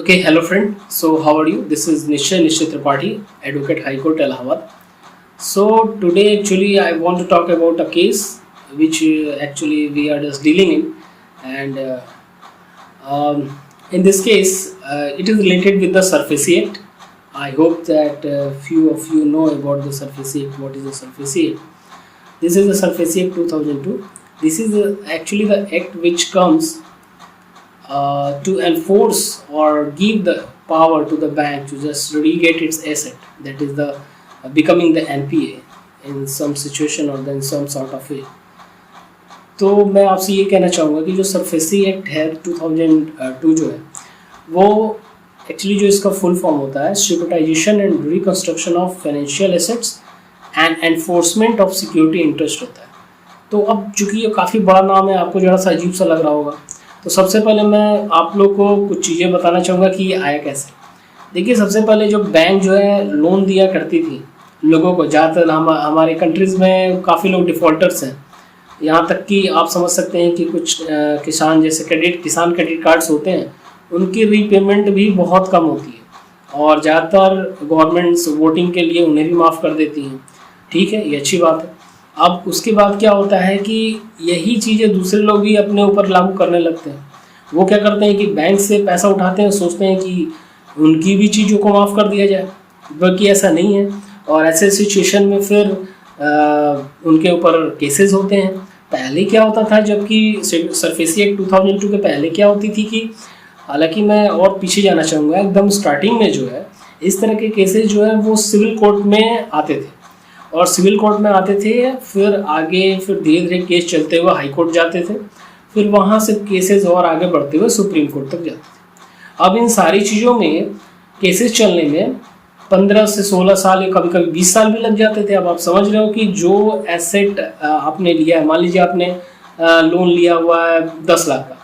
Okay, hello friend. So how are you? This is Nishit Tripathi, Advocate High Court Allahabad. So today actually I want to talk about a case which actually we are just dealing in, and in this case it is related with the SURFACE Act. I hope that few of you know about the SURFACE Act. What is the SURFACE Act? This is the SURFACE Act 2002. This is actually the act which comes to enforce or give the power to the bank to just relegate its asset, that is the becoming the NPA in some situation or in some sort of way. तो मैं आपसे ये कहना चाहूँगा कि जो SARFAESI act है 2002 जो है वो एक्चुअली जो इसका फुल फॉर्म होता है securitisation and reconstruction of financial assets and enforcement of security interest होता है। तो अब चूँकि ये काफ़ी बड़ा नाम है, आपको ज़रा सा अजीब सा लग रहा होगा, तो सबसे पहले मैं आप लोग को कुछ चीज़ें बताना चाहूँगा कि ये आया कैसे। देखिए, सबसे पहले जो बैंक जो है लोन दिया करती थी लोगों को, ज़्यादातर हमारे कंट्रीज़ में काफ़ी लोग डिफ़ॉल्टर्स हैं, यहाँ तक कि आप समझ सकते हैं कि कुछ किसान जैसे किसान क्रेडिट कार्ड्स होते हैं उनकी रीपेमेंट भी बहुत कम होती है और ज़्यादातर गवर्नमेंट्स वोटिंग के लिए उन्हें भी माफ़ कर देती हैं। ठीक है, ये अच्छी बात है। अब उसके बाद क्या होता है कि यही चीज़ें दूसरे लोग भी अपने ऊपर लागू करने लगते हैं। वो क्या करते हैं कि बैंक से पैसा उठाते हैं, सोचते हैं कि उनकी भी चीज़ों को माफ़ कर दिया जाए, बल्कि ऐसा नहीं है। और ऐसे सिचुएशन में फिर उनके ऊपर केसेस होते हैं। पहले क्या होता था, जबकि सरफेसी एक्ट 2002 के पहले क्या होती थी कि, हालांकि मैं और पीछे जाना चाहूँगा, एकदम स्टार्टिंग में जो है इस तरह के केसेस जो है वो सिविल कोर्ट में आते थे और सिविल कोर्ट में आते थे, फिर आगे फिर धीरे धीरे केस चलते हुए हाई कोर्ट जाते थे, फिर वहाँ से केसेस और आगे बढ़ते हुए सुप्रीम कोर्ट तक जाते थे। अब इन सारी चीज़ों में केसेस चलने में 15 से 16 साल या कभी कभी 20 साल भी लग जाते थे। अब आप समझ रहे हो कि जो एसेट आपने लिया है, मान लीजिए आपने लोन लिया हुआ है 10 लाख का,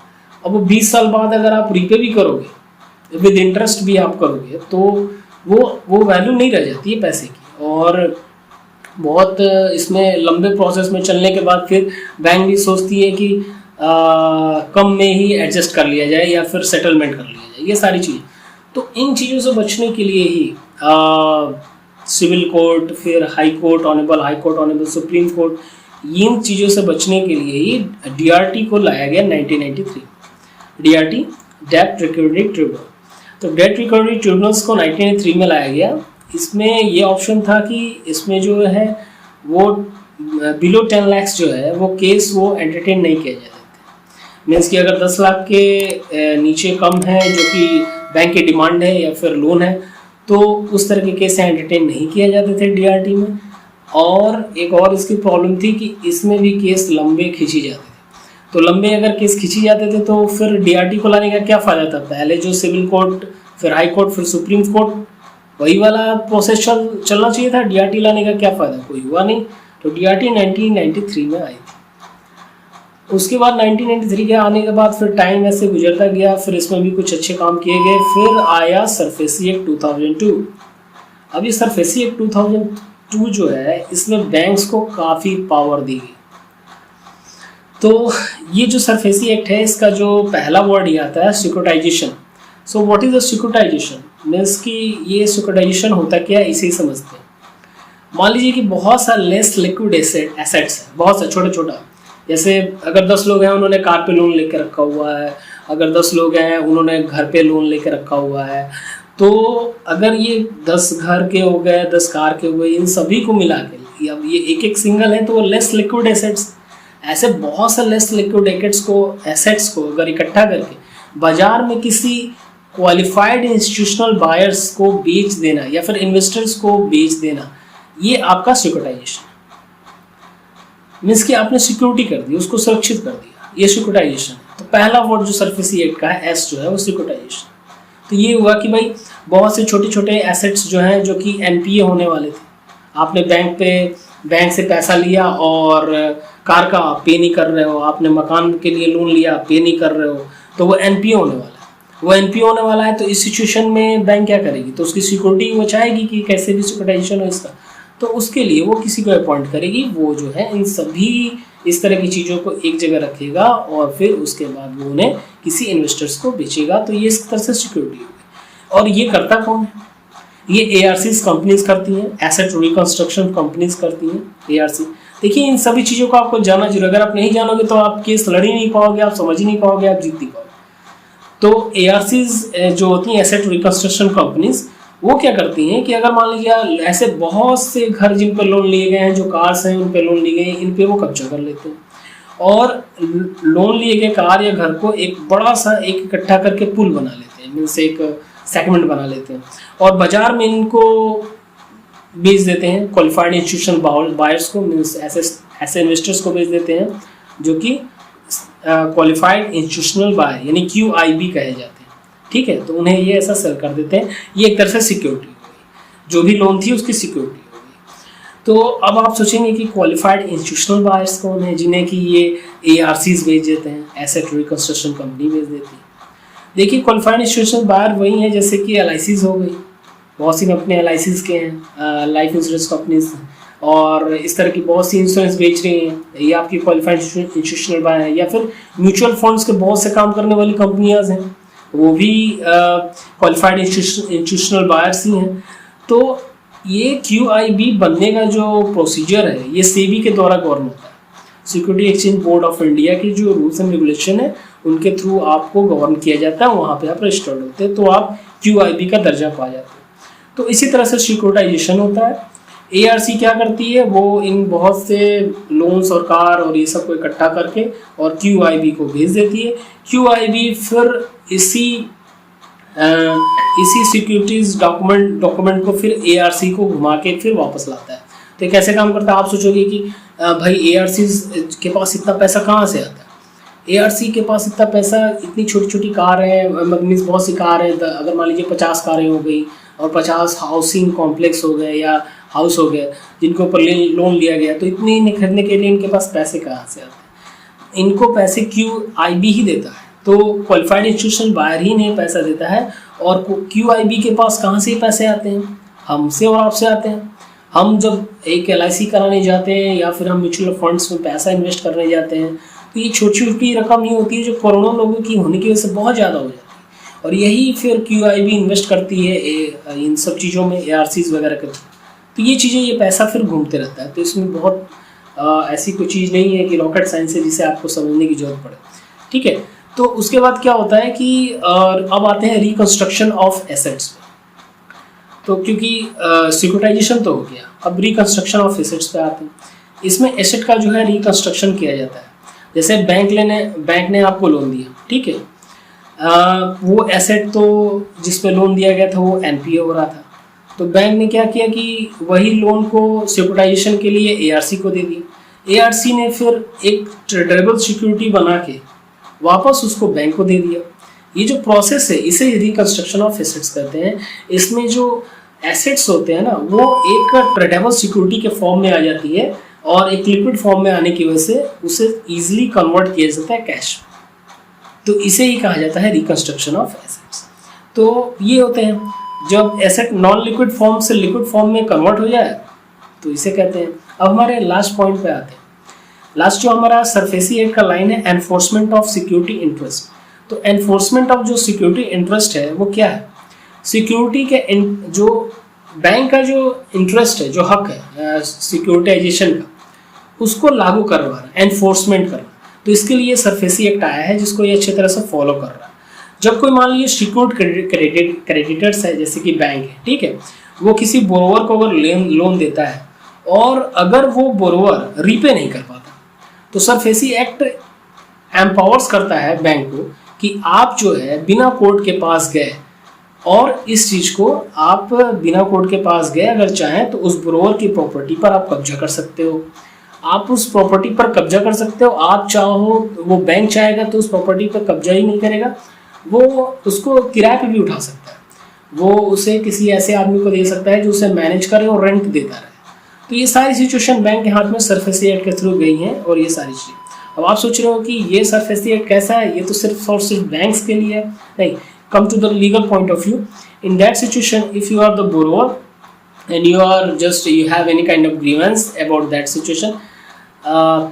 अब वो 20 साल बाद अगर आप रीपे भी करोगे, विद इंटरेस्ट भी आप करोगे, तो वो वैल्यू नहीं रह जाती है पैसे की। और बहुत इसमें लंबे प्रोसेस में चलने के बाद फिर बैंक भी सोचती है कि कम में ही एडजस्ट कर लिया जाए या फिर सेटलमेंट कर लिया जाए, ये सारी चीज़। तो इन चीज़ों से बचने के लिए ही सिविल कोर्ट, फिर high court, honourable supreme court, इन चीज़ों से बचने के लिए ही DRT को लाया गया 1993, DRT डेट रिकवरी ट्रिब्यूनल। तो डेट रिकवरी ट्रिब्यूनल्स को 1993 में लाया गया। इसमें ये ऑप्शन था कि इसमें जो है वो बिलो 10 लाख जो है वो केस वो एंटरटेन नहीं किया जाता था। मीन्स कि अगर 10 लाख के नीचे कम है जो कि बैंक की डिमांड है या फिर लोन है, तो उस तरह के केस एंटरटेन नहीं किए जाते थे DRT में। और एक और इसकी प्रॉब्लम थी कि इसमें भी केस लंबे खींची जाते थे। तो लंबे अगर केस खींची जाते थे तो फिर DRT को लाने का क्या फ़ायदा था। पहले जो सिविल कोर्ट, फिर हाई कोर्ट, फिर सुप्रीम कोर्ट, वही वाला प्रोसेस चलना चाहिए था। DRT लाने का क्या फ़ायदा, कोई हुआ नहीं। तो DRT 1993 में आई थी। उसके बाद 1993 के आने के बाद फिर टाइम ऐसे गुजरता गया, फिर इसमें भी कुछ अच्छे काम किए गए। फिर आया सरफेसी एक्ट 2002। अब ये सरफेसी एक्ट 2002 जो है इसमें बैंक्स को काफ़ी पावर दी गई। तो ये जो सरफेसी एक्ट है इसका जो पहला वर्ड ये आता है securitisation. So what is the securitisation? Means कि ये सिक्योरिटाइजेशन होता क्या है, इसे ही समझते हैं। मान लीजिए कि बहुत सा लेस लिक्विड एसेट्स है, बहुत सा छोटा, जैसे अगर 10 लोग हैं उन्होंने कार पे लोन लेकर रखा हुआ है, अगर 10 लोग हैं उन्होंने घर पे लोन लेकर रखा हुआ है, तो अगर ये 10 घर के हो गए, 10 कार के हो गए, इन सभी को मिला के अब ये एक सिंगल है तो वो लेस लिक्विड एसेट्स। ऐसे बहुत सा लेस लिक्विड एसेट्स को अगर इकट्ठा करके बाजार में किसी क्वालिफाइड इंस्टीट्यूशनल बायर्स को बेच देना या फिर इन्वेस्टर्स को बेच देना, ये आपका सिक्योरिटाइजेशन। मीन्स कि आपने सिक्योरिटी कर दी, उसको सुरक्षित कर दिया, ये सिक्योरिटाइजेशन। तो पहला वर्ड जो सरफेसी एक्ट का है एस जो है वो सिक्योरिटाइजेशन। तो ये हुआ कि भाई बहुत से छोटे एसेट्स जो हैं जो कि NPA होने वाले थे, आपने बैंक से पैसा लिया और कार का पे नहीं कर रहे हो, आपने मकान के लिए लोन लिया, पे नहीं कर रहे हो, तो वो NPA होने वाला है। वो NPA होने वाला है तो इस सिचुएशन में बैंक क्या करेगी, तो उसकी सिक्योरिटी वो चाहेगी कि कैसे भी सिक्योरिटाइजेशन हो इसका, तो उसके लिए वो किसी को अपॉइंट करेगी, वो जो है इन सभी इस तरह की चीज़ों को एक जगह रखेगा और फिर उसके बाद वो उन्हें किसी इन्वेस्टर्स को बेचेगा। तो ये इस तरह से सिक्योरिटी होगी। और ये करता कौन है? ये एआरसीज कंपनीज करती हैं, एसेट रिकंस्ट्रक्शन कंपनीज करती हैं एआरसी। देखिए इन सभी चीज़ों को आपको जानना जरूर, अगर आप नहीं जानोगे तो आप केस लड़ ही नहीं पाओगे, आप समझ ही नहीं पाओगे, आप जीत नहीं पाओगे। तो एआरसीज जो होती हैं एसेट रिकंस्ट्रक्शन कंपनीज, वो क्या करती हैं कि अगर मान लीजिए ऐसे बहुत से घर जिन पर लोन लिए गए हैं, जो कार्स हैं उन पर लोन लिए गए हैं, इन पे वो कब्जा कर लेते हैं और लोन लिए गए कार या घर को एक बड़ा सा एक इकट्ठा करके पुल बना लेते हैं, मीन्स एक सेगमेंट बना लेते हैं और बाजार में इनको बेच देते हैं क्वालिफाइड इंस्टीट्यूशनल बायर्स को, मीन्स ऐसे इन्वेस्टर्स को बेच देते हैं जो कि क्वालिफाइड इंस्टीट्यूशनल बायर यानी QIB कहे जाते हैं। ठीक है, तो उन्हें ये ऐसा सेल कर देते हैं, ये एक तरह से सिक्योरिटी हो गई, जो भी लोन थी उसकी सिक्योरिटी हो गई। तो अब आप सोचेंगे कि क्वालिफाइड इंस्टीट्यूशनल बायर्स कौन है, जिन्हें कि ये ARCs बेच देते हैं, एसेट रिकंस्ट्रक्शन कंपनी बेच देती है। देखिए क्वालिफाइड इंस्टीट्यूशनल बायर वही है जैसे कि LICs हो गई, बहुत सी कंपनी LICs के हैं, लाइफ इंश्योरेंस कंपनीज, और इस तरह की बहुत सी इंश्योरेंस बेच रही हैं, ये आपकी क्वालिफाइड इंस्टीट्यूशनल बायर है। या फिर म्यूचुअल फंड्स के बहुत से काम करने वाली कंपनियां हैं, वो भी क्वालिफाइड इंस्टीट्यूशनल बायर्स ही हैं। तो ये QIB बनने का जो प्रोसीजर है ये सेबी के द्वारा गवर्न होता है, security exchange board of India की जो रूल्स एंड रेगुलेशन है उनके थ्रू आपको गवर्न किया जाता है, वहाँ पे आप रजिस्टर्ड होते हैं तो आप QIB का दर्जा पा जाते हैं। तो इसी तरह से सिक्योरिटाइजेशन होता है। ARC क्या करती है, वो इन बहुत से लोन्स और कार और ये सब को इकट्ठा करके और QIB को भेज देती है। QIB फिर इसी सिक्योरिटीज डॉक्यूमेंट को फिर ARC को घुमा के फिर वापस लाता है। तो कैसे काम करता है? आप सोचोगे कि भाई ARC के पास इतना पैसा कहाँ से आता है? ARC के पास इतना पैसा, इतनी छोटी छोटी कार है, मीन्स बहुत सी कार है, अगर मान लीजिए 50 कारें हो गई और 50 हाउसिंग कॉम्प्लेक्स हो गए या हाउस हो गए जिनको पर लोन लिया गया, तो इतनी खरीदने के लिए इनके पास पैसे कहाँ से आते हैं? इनको पैसे QIB ही देता है, तो क्वालिफाइड इंस्टीट्यूशनल बायर ही नहीं पैसा देता है। और QIB के पास कहाँ से पैसे आते हैं? हमसे और आपसे आते हैं। हम जब एक LIC कराने जाते हैं या फिर हम म्यूचुअल फंड्स में पैसा इन्वेस्ट करने जाते हैं तो ये छोटी छोटी रकम नहीं होती है, जो करोड़ों लोगों की होने की वजह से बहुत ज़्यादा हो जाती है, और यही फिर QIB इन्वेस्ट करती है इन सब चीज़ों में, ARCs वगैरह के। तो ये चीज़ें, ये पैसा फिर घूमते रहता है। तो इसमें बहुत ऐसी कोई चीज़ नहीं है कि रॉकेट साइंस है जिसे आपको समझने की जरूरत पड़े। ठीक है, तो उसके बाद क्या होता है कि अब आते हैं रिकंस्ट्रक्शन ऑफ एसेट्स पे। तो क्योंकि सिक्योरिटाइजेशन तो हो गया, अब रिकंस्ट्रक्शन ऑफ एसेट्स पे आते हैं। इसमें एसेट का जो है रिकंस्ट्रक्शन किया जाता है। जैसे बैंक ने आपको लोन दिया, ठीक है, वो एसेट तो जिस पे लोन दिया गया था वो NPA हो रहा था, तो बैंक ने क्या किया कि वही लोन को सिक्योरिटाइजेशन के लिए ARC को दे दिया। ARC ने फिर एक ट्रेडेबल सिक्योरिटी बना के वापस उसको बैंक को दे दिया। ये जो प्रोसेस है इसे रिकंस्ट्रक्शन ऑफ एसेट्स कहते हैं। इसमें जो एसेट्स होते हैं ना, वो एक ट्रेडेबल सिक्योरिटी के फॉर्म में आ जाती है और एक लिक्विड फॉर्म में आने की वजह से उसे ईजिली कन्वर्ट किया जाता है कैश, तो इसे ही कहा जाता है रिकंस्ट्रक्शन ऑफ एसेट्स। तो ये होते हैं जब एसेट नॉन लिक्विड फॉर्म से लिक्विड फॉर्म में कन्वर्ट हो जाए तो इसे कहते हैं। अब हमारे लास्ट पॉइंट पे आते हैं। लास्ट जो हमारा सरफेसी एक्ट का लाइन है, एनफोर्समेंट ऑफ सिक्योरिटी इंटरेस्ट। तो एनफोर्समेंट ऑफ जो सिक्योरिटी इंटरेस्ट है वो क्या है? सिक्योरिटी के जो बैंक का जो इंटरेस्ट है, जो हक है सिक्योरिटाइजेशन का, उसको लागू करवाना, एनफोर्समेंट करना। तो इसके लिए सरफेसी एक्ट आया है जिसको ये अच्छी तरह से फॉलो कर रहा है। जब कोई मान लीजिए सिक्योर्ड क्रेडिटर्स है, जैसे कि बैंक है, ठीक है, वो किसी बोरोवर को अगर लोन देता है और अगर वो बोरोवर रीपे नहीं कर पाता, तो सरफेसी एक्ट एम्पावर्स करता है बैंक को कि आप जो है बिना कोर्ट के पास गए, और इस चीज़ को आप बिना कोर्ट के पास गए अगर चाहें तो उस बोरोवर की प्रॉपर्टी पर आप कब्जा कर सकते हो। आप उस प्रॉपर्टी पर कब्जा कर सकते हो। आप चाहो, वो बैंक चाहेगा तो उस प्रॉपर्टी पर कब्जा ही नहीं करेगा, वो उसको किराए पे भी उठा सकता है, वो उसे किसी ऐसे आदमी को दे सकता है जो उसे मैनेज करे और रेंट देता रहे। तो ये सारी सिचुएशन बैंक के हाथ में सरफेसी एक्ट के थ्रू गई हैं और ये सारी चीज़ें। अब आप सोच रहे हो कि ये सरफेसी एक्ट कैसा है, ये तो सिर्फ और सिर्फ बैंक्स के लिए है। नहीं, come to the legal point of view. In that situation, if you are the borrower and you have any kind of grievance about that situation,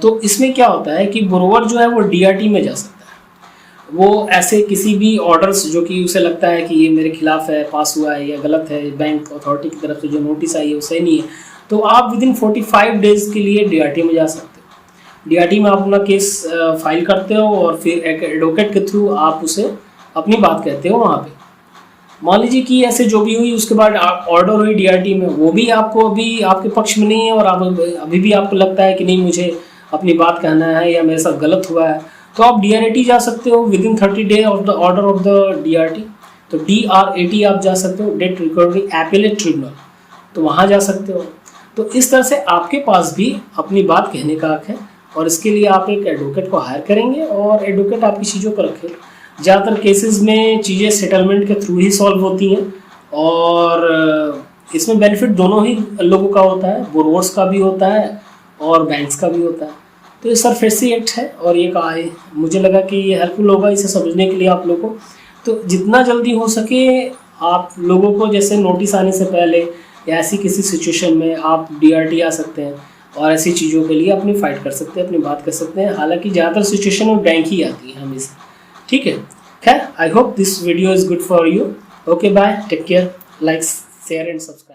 तो इसमें क्या होता है कि बोरोवर जो है वो DRT में जा सकता है। वो ऐसे किसी भी ऑर्डर्स जो कि उसे लगता है कि ये मेरे खिलाफ है, पास हुआ है या गलत है, बैंक अथॉरिटी की तरफ से जो नोटिस आई है वो सही नहीं है, तो आप विद इन 45 डेज़ के लिए DRT में जा सकते हो। DRT में आप अपना केस फाइल करते हो और फिर एक एडवोकेट के थ्रू आप उसे अपनी बात कहते हो वहाँ पे। मान लीजिए कि ऐसे जो भी हुई, उसके बाद ऑर्डर हुई DRT में, वो भी आपको अभी आपके पक्ष में नहीं है और आप अभी भी आपको लगता है कि नहीं मुझे अपनी बात कहना है या मेरे साथ गलत हुआ है, तो आप DRT जा सकते हो with in 30 day of the order of the DRT। तो DRAT आप जा सकते हो, डेट रिकवरी एपेलेट ट्रिब्यूनल, तो वहाँ जा सकते हो। तो इस तरह से आपके पास भी अपनी बात कहने का हक है और इसके लिए आप एक एडवोकेट को हायर करेंगे और एडवोकेट आपकी चीज़ों को रखे। ज़्यादातर केसेस में चीज़ें सेटलमेंट के थ्रू ही सॉल्व होती हैं और इसमें बेनिफिट दोनों ही लोगों का होता है, बोरोवर्स का भी होता है और बैंक्स का भी होता है। तो ये सरफेसी एक्ट है और ये मुझे लगा कि ये हेल्पफुल होगा इसे समझने के लिए आप लोगों को। तो जितना जल्दी हो सके आप लोगों को, जैसे नोटिस आने से पहले या ऐसी किसी सिचुएशन में आप DRT आ सकते हैं और ऐसी चीज़ों के लिए अपनी फाइट कर सकते हैं, अपनी बात कर सकते हैं। हालांकि ज़्यादातर सिचुएशन में बैंक ही आती है हमेशा, ठीक है। खैर, I hope this video is good for you. Okay, bye, take care, like, share and subscribe.